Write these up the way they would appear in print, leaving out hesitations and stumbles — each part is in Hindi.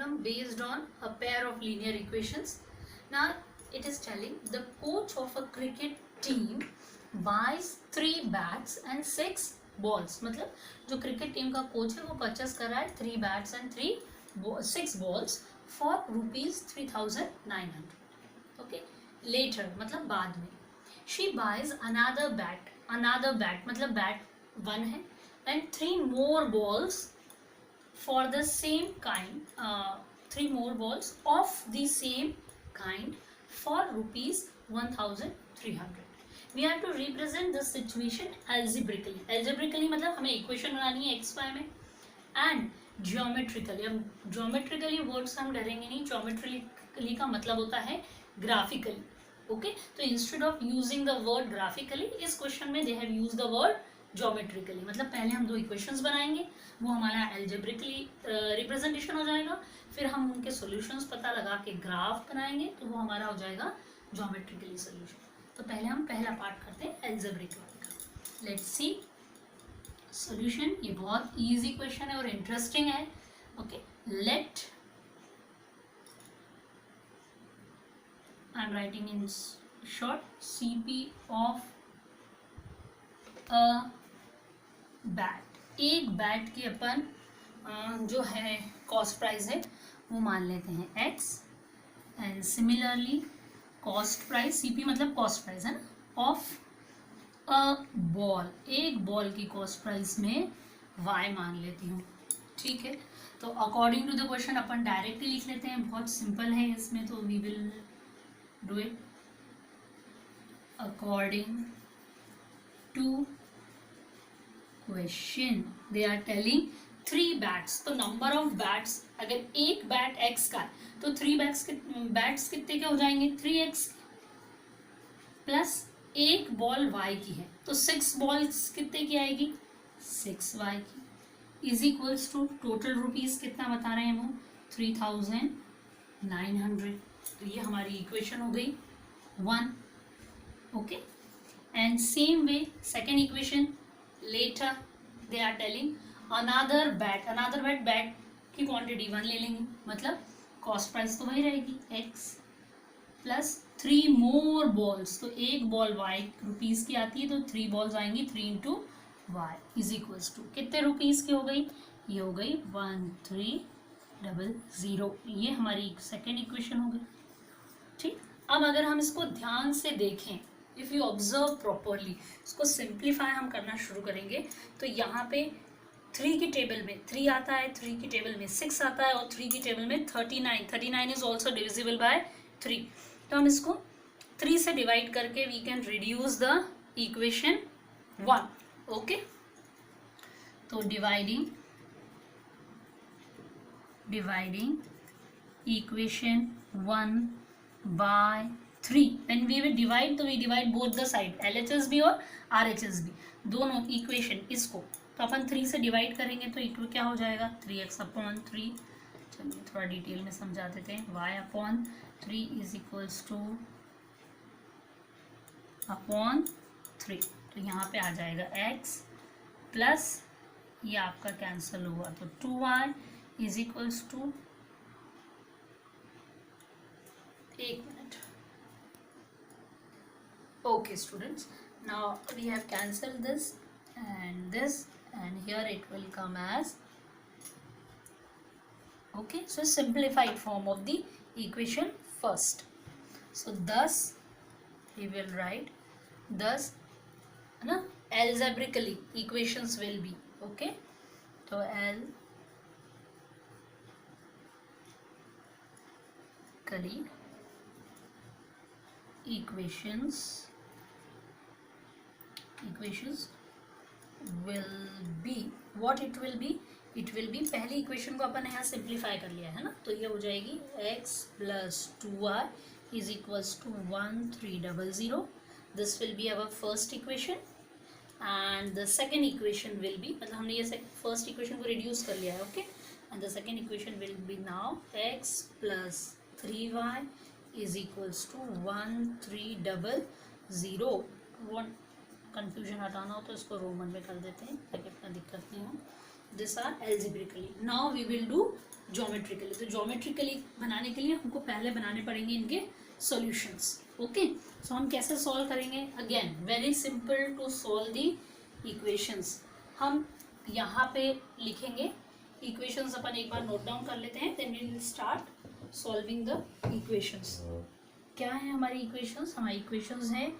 problem based on a pair of linear equations. Now it is telling the coach of a cricket team buys 3 bats and 6 balls. मतलब जो क्रिकेट टीम का कोच है वो परचेस कर रहा है 3 bats and 6 balls for ₹3,900. Okay, later मतलब बाद में she buys another bat मतलब bat 1 है and 3 more balls for the same kind, 3 more balls of the same kind for ₹1,300. We have to represent the situation algebraically मतलब हमें इक्वेशन बनानी है x y में, and geometrically. अब geometrically वर्ड्स हम डरेंगे नहीं, geometrically का मतलब होता है graphically. ओके, तो instead of using the word graphically, इस क्वेश्चन में they have used the word geometrically. मतलब पहले हम 2 इक्वेशंस बनाएंगे, वो हमारा एल्जेब्रिकली रिप्रेजेंटेशन हो जाएगा, फिर हम उनके सॉल्यूशंस पता लगा के ग्राफ बनाएंगे, तो वो हमारा हो जाएगा ज्योमेट्रिकली सॉल्यूशन. तो पहले हम पहला पार्ट करते हैं एल्जेब्रिकली का. Let's see solution. ये बहुत इजी क्वेश्चन है और इंटरेस्टिंग है. Okay, let I am writing in short CP of a bat. एक बैट की अपन जो है कॉस्ट प्राइस है वो मान लेते हैं x, and similarly cost price CP मतलब कॉस्ट प्राइस है ना, ऑफ अ बॉल, एक बॉल की कॉस्ट प्राइस में y मान लेती हूँ. ठीक है, तो अकॉर्डिंग टू द क्वेश्चन अपन डायरेक्टली लिख लेते हैं, बहुत सिंपल है इसमें, तो we will do it according to question. They are telling 3 bats. तो number of bats, अगर एक बैट x का तो 3 बैट्स कितने के हो जाएंगे, 3x प्लस एक बॉल y की है तो 6 बॉल्स कितने की आएगी, 6y की, is equals to total rupees कितना बता रहे हैं वो, 3,900. तो ये हमारी इक्वेशन हो गई 1. Okay, and same way second equation, later they are telling another bat की क्वांटिटी 1 ले लेंगे, मतलब कॉस्ट प्राइस तो वही रहेगी x प्लस 3 मोर बॉल्स, तो एक बॉल y रुपीज की आती है तो 3 बॉल्स आएंगी 3 into y is equals to कितने रुपीज की हो गई, ये हो गई 1300. ये हमारी सेकेंड इक्वेशन हो गई. ठीक, अब अगर हम इसको ध्यान से देखें, इफ यू ऑब्जर्व प्रॉपरली, इसको सिंप्लीफाई हम करना शुरू करेंगे, तो यहाँ पे 3 की टेबल में 3 आता है, 3 की टेबल में 6 आता है, और 3 की टेबल में 39 इज ऑल्सो डिविजिबल बाय 3. तो हम इसको 3 से डिवाइड करके we can reduce the equation 1. Okay, तो dividing equation 1 by 3. when we will divide, तो we divide both the side, LHSB और RHSB दोनों इक्वेशन, इसको तो अपन 3 से डिवाइड करेंगे तो इक्वल क्या हो जाएगा, 3x/3. चलिए थोड़ा डिटेल में समझा देते हैं. y/3 is equals two upon 3. तो यहाँ पे आ जाएगा x प्लस ये आपका कैंसिल हुआ तो 2y इज इक्वल्स टू, एक minute. Okay students, now we have cancelled this, and here it will come as, okay, so simplified form of the equation first. So thus we will write, thus na algebraically equations will be, okay, so algebraically equations will be, what it will be, पहली इक्वेशन को अपन यहाँ सिंप्लीफाई कर लिया है ना, तो ये हो जाएगी x plus 2y is equals to 1300. This will be our first equation, and the second equation will be, मतलब हमने ये फर्स्ट इक्वेशन को रिड्यूस कर लिया है. Okay, and the second equation will be now x plus 3y is equals to 1300. Confusion हटाना हो तो इसको रोमन में कर देते हैं ताकि इतना दिक्कत नहीं हो. This are algebraically. Now we will do geometrically. तो ज्योमेट्रिकली बनाने के लिए हमको पहले बनाने पड़ेंगे इनके सॉल्यूशंस. ओके, सो हम कैसे सॉल्व करेंगे? Again very simple to solve the equations. हम यहाँ पे लिखेंगे इक्वेशंस, अपन एक बार नोट डाउन कर लेते हैं, then we will start solving the equations. क्या है हमारी इक्वेशंस? हमारी इक्वेशंस है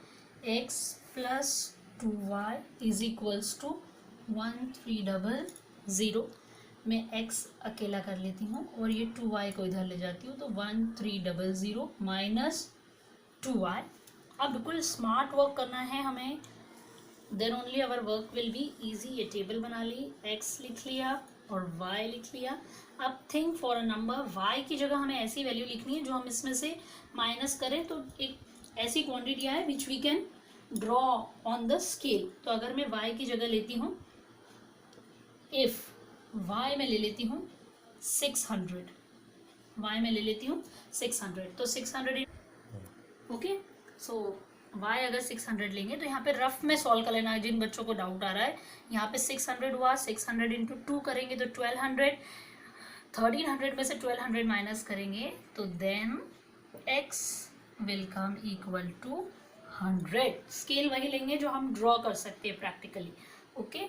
x plus 2y is equals to 1300. मैं x अकेला कर लेती हूँ और ये 2y को इधर ले जाती हूँ, तो 1300 माइनस 2y. अब बिल्कुल स्मार्ट वर्क करना है हमें, then only our work will be easy. ये टेबल बना ली, x लिख लिया और y लिख लिया. अब think for a number, y की जगह हमें ऐसी वैल्यू लिखनी है जो हम इसमें से माइनस करें तो एक ऐसी क्वांटिटी आए which we can draw on the scale. तो अगर मैं y की जगह लेती हूँ, इफ y में ले लेती हूँ 600, y में ले लेती हूँ 600, तो 600. ओके, सो y अगर 600 लेंगे तो यहाँ पे रफ में सॉल्व कर लेना है जिन बच्चों को डाउट आ रहा है. यहाँ पे 600 हुआ, 600 इंटू 2 करेंगे तो 1200, 1300 में से 1200 माइनस करेंगे तो then x will come equal to 100. Scale वही लेंगे जो हम ड्रॉ कर सकते हैं प्रैक्टिकली. ओके,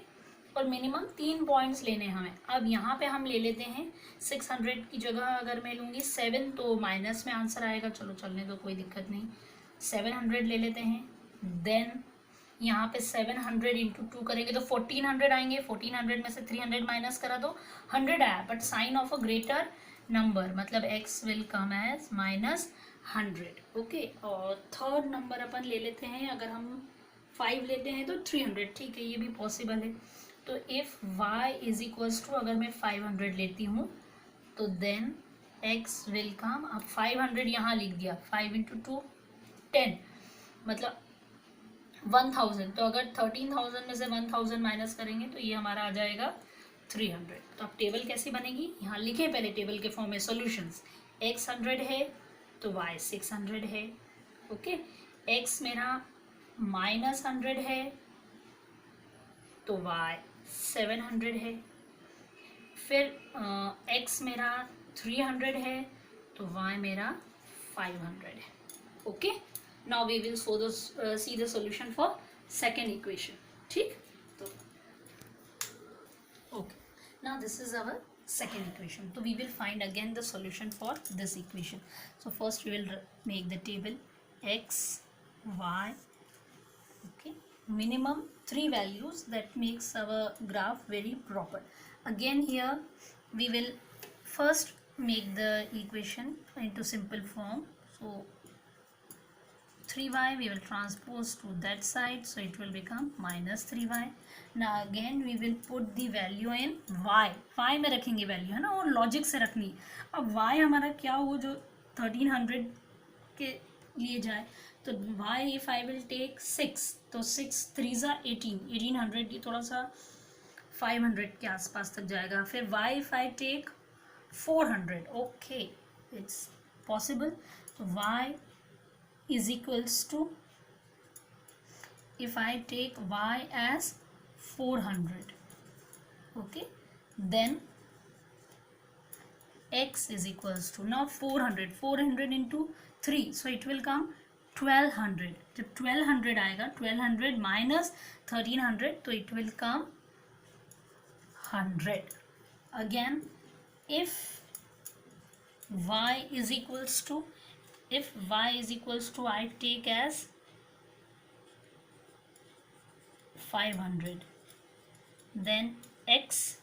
और मिनिमम 3 पॉइंट्स लेने हैं हमें. अब यहाँ पे हम ले लेते हैं 600 की जगह अगर मैं लूँगी 7 तो माइनस में आंसर आएगा. चलो चलने दो, कोई दिक्कत नहीं. 700 ले लेते हैं, देन यहाँ पे 700 इंटू 2 करेंगे तो 1400 आएंगे. 1400 में से 300 माइनस करा तो 100 आया, but sign of a greater number, मतलब x will come as minus 100. Okay, और थर्ड नंबर अपन ले लेते हैं, अगर हम 5 लेते हैं तो 300. ठीक है, ये भी पॉसिबल है. तो if y is equals to, अगर मैं 500 लेती हूँ तो देन x विल कम, अब 500 यहाँ लिख दिया, 5 इंटू 2 10, मतलब 1000. तो अगर 13,000 में से 1000 माइनस करेंगे तो ये हमारा आ जाएगा 300. तो अब टेबल कैसी बनेगी? यहाँ लिखे पहले टेबल के फॉर्म में सॉल्यूशंस. x 100 है तो y 600 है. ओके, x मेरा माइनस 100 है तो y 700 है. फिर x मेरा 300 है तो y मेरा 500 है. Okay, now we will see the solution for second equation. ठीक, तो okay, now this is our second equation. So we will find again the solution for this equation. So first we will make the table x, y. Okay, minimum 3 values, that makes our graph very proper. Again here we will first make the equation into simple form. So 3y we will transpose to that side, so it will become minus 3y. Now again we will put the value in y. y में रखेंगे वैल्यू, है ना, और लॉजिक से रखनी. अब y हमारा क्या हो जो 1300 के लिए जाए, तो y if I will take 6, तो 6 3 ज़ा 1800, ये थोड़ा सा 500 के आसपास तक जाएगा. फिर y if I take 400, okay, it's possible. तो y is equals to, if I take y as 400, okay, then x is equals to, now 400 into 3, so it will come 1200. जब 1200 आएगा, 1200 माइनस 1300, तो it will come 100. Again, if y is equals to, I take as 500, then x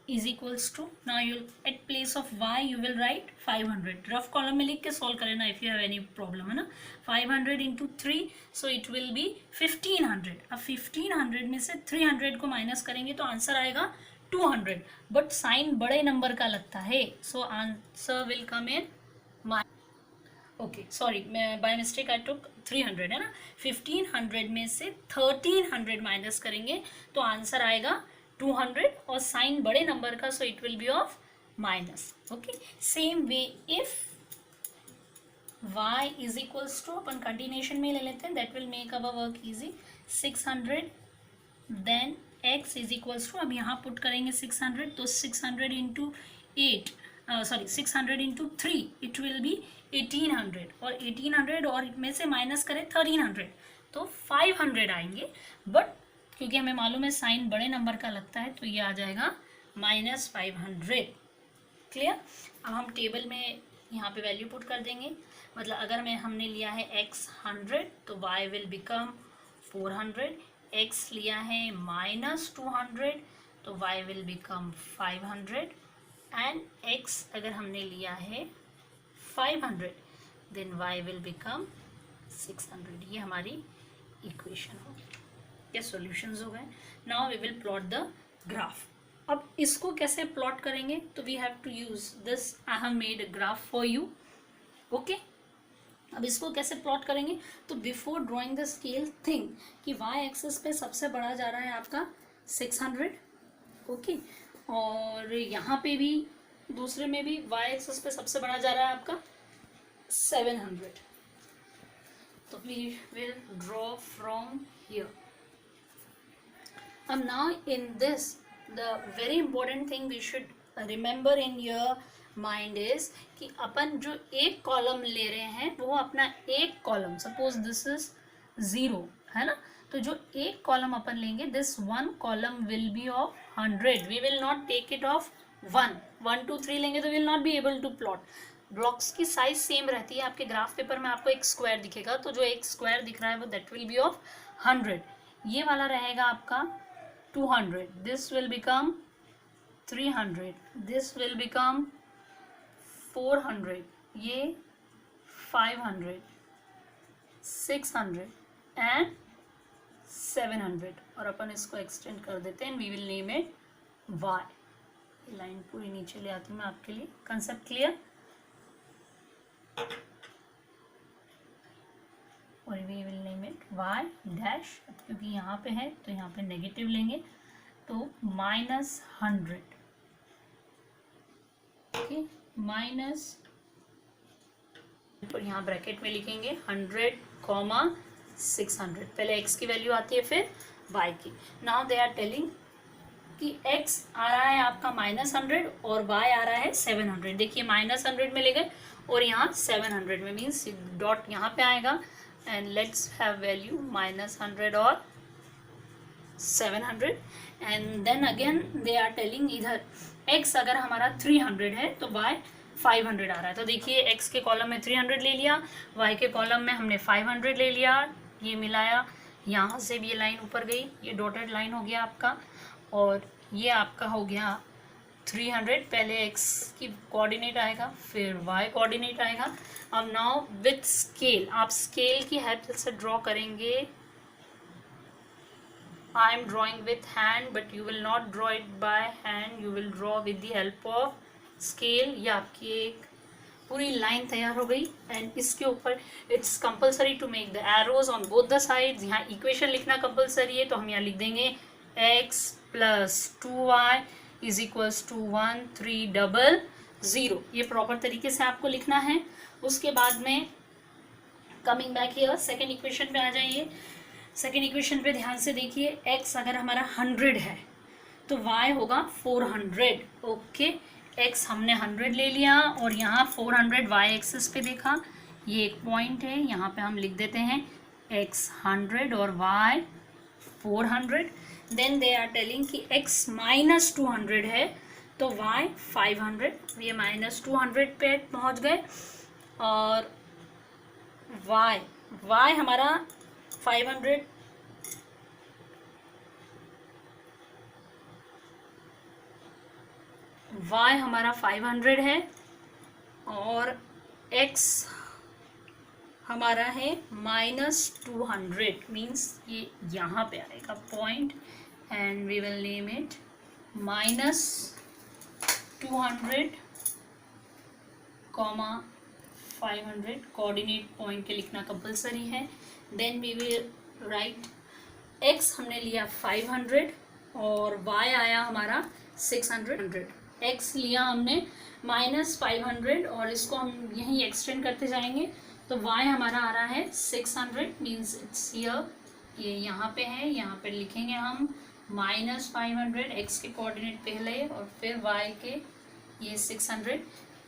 is equals to, now you at place of y you will write 500. Rough column में लिख के सॉल्व कर लेना if you have any problem, है ना. 500 into 3, so it will be 1500. अब 1500 में से 300 को माइनस करेंगे तो आंसर आएगा 200, बट साइन बड़े नंबर का लगता है, so answer will come in okay, sorry, मैं बाय मिस्टेक आई टुक 300, है ना. 1500 में से 1300 माइनस करेंगे तो आंसर आएगा 200, और साइन बड़े नंबर का, so it will be of minus. Okay, same way if y is equals to, अपन कंटिन्यूशन में ले लेते हैं, that will make our work easy. 600 then x is equals to, अब यहाँ पुट करेंगे 600, तो 600 into 8 sorry 600 into 3 it will be 1800, और 1800 और में से माइनस करें 1300 तो 500 आएंगे, बट क्योंकि हमें मालूम है साइन बड़े नंबर का लगता है तो ये आ जाएगा -500। क्लियर। अब हम टेबल में यहाँ पे वैल्यू पुट कर देंगे, मतलब अगर हमने लिया है x 100 तो y विल बिकम 400, x लिया है -200 तो y will become 500, and x अगर हमने लिया है 500 देन y विल बिकम 600। ये हमारी इक्वेशन हो गई, ये सॉल्यूशंस हो गए। Now we will plot the graph. अब इसको कैसे प्लॉट करेंगे, तो we have to use this, I have made a graph for you. Okay, अब इसको कैसे प्लॉट करेंगे, तो before drawing the scale think कि y एक्सिस पे सबसे बड़ा जा रहा है आपका 600, ओके, और यहाँ पे भी दूसरे में भी y एक्सिस पे सबसे बड़ा जा रहा है आपका 700, तो we will draw from here. अब now in this the very important thing we should remember in your mind is कि अपन जो एक कॉलम ले रहे हैं वो अपना एक कॉलम, सपोज दिस इज 0 है ना, तो जो एक कॉलम अपन लेंगे this one column will be of 100, we will not take it of 1 1 2 3 लेंगे तो will not be able to plot. Blocks की साइज सेम रहती है, आपके ग्राफ पेपर में आपको एक स्क्वायर दिखेगा, तो जो एक स्क्वायर दिख रहा है वो दैट विल बी ऑफ 100, ये वाला रहेगा आपका 200, this will become 300, this will become 400, ये 500, 600 and 700, और अपन इसको एक्सटेंड कर देते हैं, we will name it y। Line पूरी नीचे ले आती हूँ मैं आपके लिए, कंसेप्ट क्लियर। और we will name it y dash, क्योंकि यहाँ पे है तो यहाँ पे नेगेटिव लेंगे तो -100, ओके, माइनस, और यहाँ ब्रैकेट में लिखेंगे 100, 600, पहले x की वैल्यू आती है फिर y की। नाउ दे आर टेलिंग कि x आ रहा है आपका -100 और y आ रहा है 700, देखिए -100 में ले गए और यहाँ 700 में, मीन्स डॉट यहाँ पे आएगा, and let's have value -100 or 700, and then again they are telling इधर x अगर हमारा 300 है तो y 500 आ रहा है, तो देखिए x के कॉलम में 300 ले लिया, y के कॉलम में हमने 500 ले लिया, ये मिलाया, यहाँ से भी ये लाइन ऊपर गई, ये डॉटेड लाइन हो गया आपका, और ये आपका हो गया 300, पहले x की कोऑर्डिनेट आएगा फिर y कोऑर्डिनेट आएगा। अब नाउ विथ स्केल, आप स्केल की हेल्प से ड्रॉ करेंगे, I am drawing with hand but you will not draw it by hand, you will draw with the help of scale. ये आपकी एक पूरी लाइन तैयार हो गई, एंड इसके ऊपर it's compulsory to make the arrows on both the sides. यहाँ इक्वेशन लिखना कंपल्सरी है, तो हम यहाँ लिख देंगे x + 2y is equals to 1300, ये प्रॉपर तरीके से आपको लिखना है। उसके बाद में coming back here second equation पे आ जाइए, सेकेंड इक्वेशन पे ध्यान से देखिए, x अगर हमारा 100 है तो y होगा 400, ओके, x हमने 100 ले लिया और यहाँ 400 y एक्सिस पे देखा, ये एक पॉइंट है, यहाँ पे हम लिख देते हैं x 100 और y 400, then they are telling कि x -200 है तो y 500, ये -200 पे पहुँच गए, और y हमारा 500, y हमारा 500 है और x हमारा है -200, मीन्स ये यहाँ पे आएगा point, and we will name it -200, 500, coordinate point के लिखना कंपलसरी है। Then we will write x हमने लिया 500 और y आया हमारा 600, x लिया हमने -500 और इसको हम यहीं एक्सटेंड करते जाएंगे, तो y हमारा आ रहा है 600, मीन्स इट्स हियर, ये यहाँ पे है, यहाँ पे लिखेंगे हम -500, x के कोऑर्डिनेट पहले और फिर y के ये 600.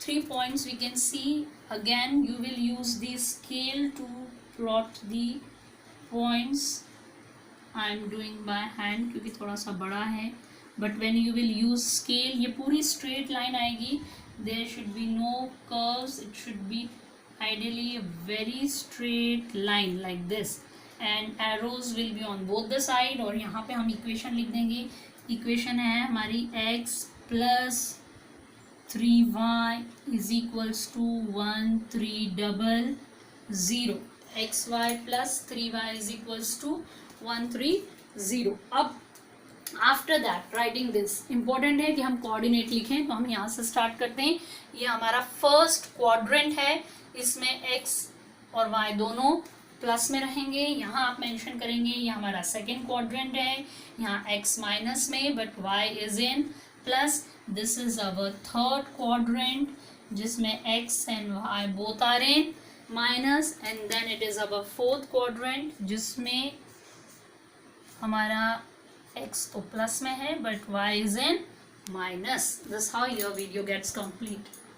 3 points we can see. Again you will use the scale to plot the points. I am doing by hand क्योंकि थोड़ा सा बड़ा है, but when you will use scale ये पूरी straight line आएगी. There should be no curves. It should be ideally a very straight line like this, and arrows will be on both the side. और यहाँ पे हम equation लिख देंगे. Equation है हमारी x plus 3y is equals to 1300. xy plus 3y is equals to 130. अब after that writing this important है कि हम कोऑर्डिनेट लिखें, तो हम यहाँ से स्टार्ट करते हैं. ये हमारा फर्स्ट क्वाड्रेंट है, इसमें x और y दोनों प्लस में रहेंगे. यहाँ आप मेंशन करेंगे ये हमारा सेकेंड क्वाड्रेंट है, यहाँ x माइनस में but y is in plus. This is our third quadrant जिसमें x and y both are in minus, and then it is our fourth quadrant जिसमें हमारा x तो प्लस में है but y is in minus. This how your video gets complete.